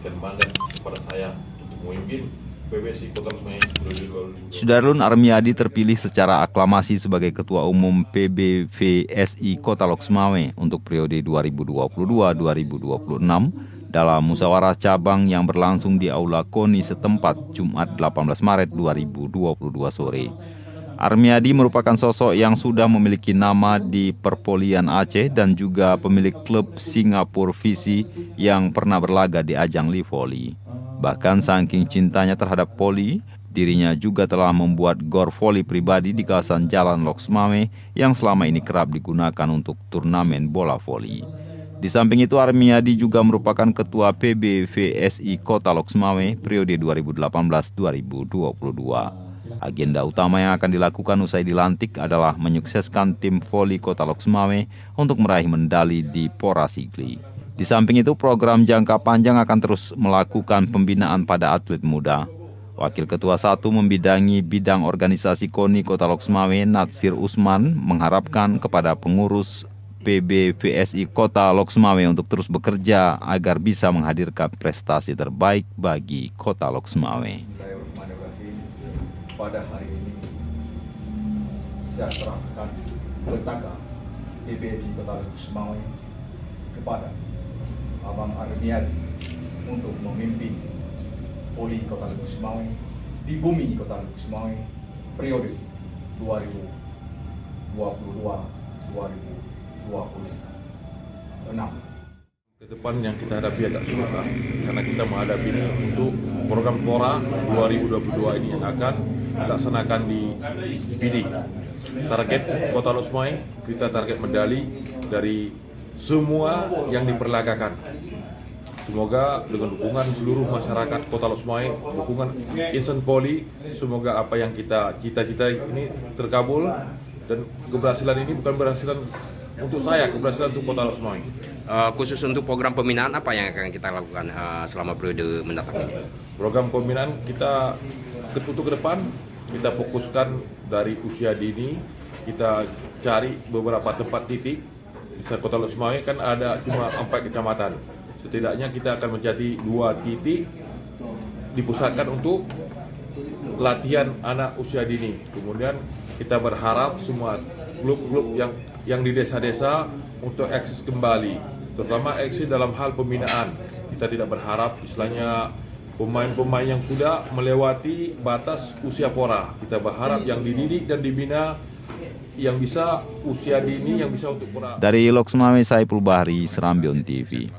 memberikan mandat kepada saya untuk memimpin PBSI Kota Loksmawe 2022. Sudarlun Armiadi terpilih secara aklamasi sebagai Ketua Umum PBVSI Kota Loksmawe untuk periode 2022-2026 dalam musyawarah cabang yang berlangsung di Aula KONI setempat Jumat 18 Maret 2022 sore. Armiadi merupakan sosok yang sudah memiliki nama di perpolian Aceh dan juga pemilik klub Singapura Visi yang pernah berlaga di ajang Li Voli. Bahkan saking cintanya terhadap voli, dirinya juga telah membuat gor voli pribadi di kawasan Jalan Loksmawe yang selama ini kerap digunakan untuk turnamen bola voli. Di samping itu, Armiadi juga merupakan Ketua PBVSI Kota Loksmawe periode 2018-2022. Agenda utama yang akan dilakukan usai dilantik adalah menyukseskan tim voli Kota Loksmawe untuk meraih medali di Pora Sigli. Di samping itu, program jangka panjang akan terus melakukan pembinaan pada atlet muda. Wakil Ketua 1 membidangi bidang organisasi KONI Kota Loksmawe, Natsir Usman, mengharapkan kepada pengurus PBVSI Kota Loksmawe untuk terus bekerja agar bisa menghadirkan prestasi terbaik bagi Kota Loksmawe. Pada hari ini, saya serahkan petaka PBVSI Kota Loksmawe kepada Abang Armiadi untuk memimpin voli Kota Loksmawe di bumi Kota Loksmawe periode 2022-2026. Ke depan yang kita hadapi agak sulit karena kita menghadapi ini untuk program Pora 2022 ini yang akan dilaksanakan di PD. Target Kota Loksmawe, kita target medali dari semua yang diperlagakan. Semoga dengan dukungan seluruh masyarakat Kota Loksmawe, dukungan insan poli, semoga apa yang kita cita-cita ini terkabul dan keberhasilan ini bukan keberhasilan untuk saya, keberhasilan untuk Kota Loksmawe. Khusus untuk program pembinaan apa yang akan kita lakukan selama periode mendatang ini? Program pembinaan kita untuk ke depan kita fokuskan dari usia dini, kita cari beberapa tempat titik. Di Kota Loksmawe kan ada cuma 4 kecamatan. Setidaknya kita akan menjadi 2 titik dipusatkan untuk latihan anak usia dini. Kemudian kita berharap semua klub-klub yang di desa-desa untuk eksis kembali, terutama eksis dalam hal pembinaan. Kita tidak berharap istilahnya pemain-pemain yang sudah melewati batas usia pora. Kita berharap yang dididik dan dibina yang bisa usia dini, yang bisa untuk pora. Dari Loksmawe, Saiful Bahri, Serambion TV.